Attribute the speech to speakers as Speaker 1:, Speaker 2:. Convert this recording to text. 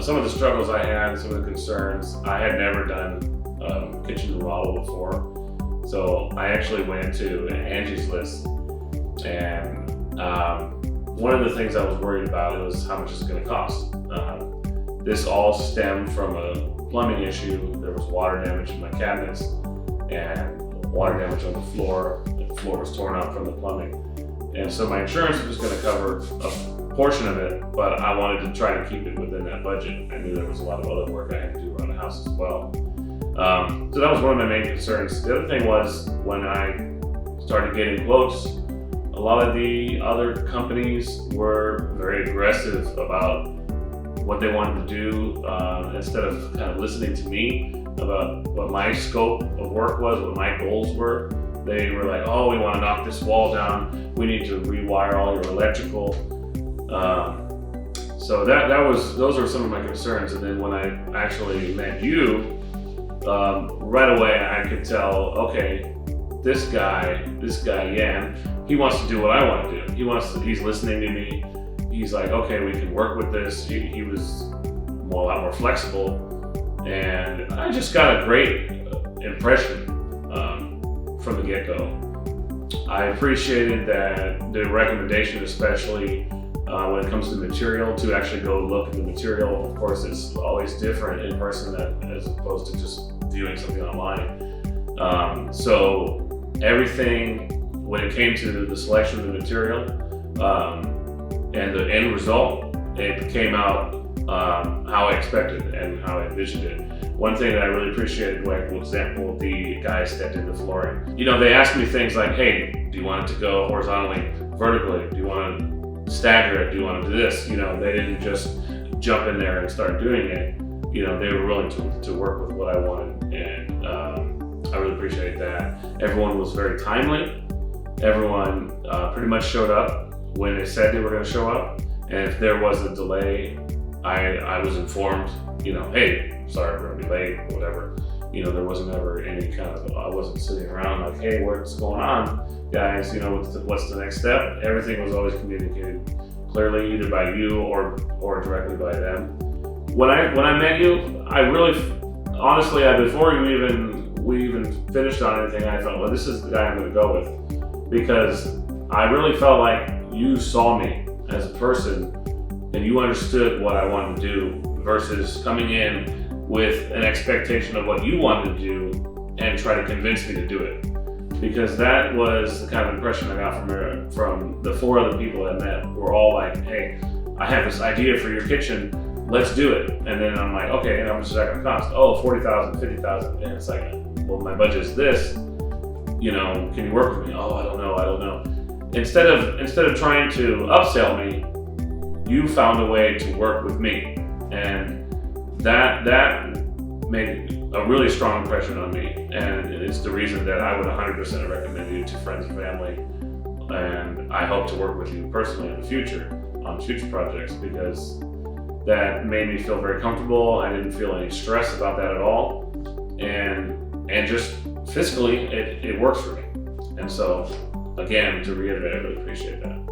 Speaker 1: some of the struggles I had, some of the concerns. I had never done kitchen remodel before, so I actually went to Angie's List, and one of the things I was worried about was how much it's going to cost. This all stemmed from a plumbing issue. There was water damage in my cabinets and water damage on the floor. The floor was torn out from the plumbing, and so my insurance was going to cover a portion of it, but I wanted to try to keep it within that budget. I knew there was a lot of other work I had to do around the house as well. So that was one of my main concerns. The other thing was when I started getting quotes, a lot of the other companies were very aggressive about what they wanted to do, instead of kind of listening to me about what my scope of work was, what my goals were. They were like, oh, we want to knock this wall down. We need to rewire all your electrical. So those are some of my concerns. And then when I actually met you, right away I could tell, okay, this guy Yan, he wants to do what I want to do. He's listening to me. He's like, okay, we can work with this. He was a lot more flexible, and I just got a great impression from the get-go. I appreciated that the recommendation, especially when it comes to material, to actually go look at the material. Of course, it's always different in person as opposed to just viewing something online. So everything, when it came to the selection of the material and the end result, it came out how I expected and how I envisioned it. One thing that I really appreciated, like for example, the guys that did the flooring. They asked me things like, hey, do you want it to go horizontally, vertically? Do you want to stagger it? Do you want to do this? They didn't just jump in there and start doing it. They were willing to work with what I wanted, and I really appreciate that. Everyone was very timely. Everyone pretty much showed up when they said they were going to show up, and if there was a delay, I was informed, hey, sorry, we're going to be late, or whatever. There wasn't ever any kind of, I wasn't sitting around like, hey, what's going on, guys? What's the next step? Everything was always communicated clearly, either by you or directly by them. When I met you, I really, honestly, before we even finished on anything, I thought, well, this is the guy I'm going to go with, because I really felt like you saw me as a person and you understood what I wanted to do, versus coming in with an expectation of what you wanted to do and try to convince me to do it. Because that was the kind of impression I got from the four other people I met. Were all like, hey, I have this idea for your kitchen, let's do it. And then I'm like, okay, and how much is that gonna cost? Oh, $40,000, $50,000. And it's like, well, my budget is this, can you work with me? Oh, I don't know. Instead of trying to upsell me, you found a way to work with me. And that made a really strong impression on me, and it's the reason that I would 100% recommend you to friends and family, and I hope to work with you personally in the future on future projects, because that made me feel very comfortable. I didn't feel any stress about that at all, and just fiscally it works for me. And so again, to reiterate, I really appreciate that.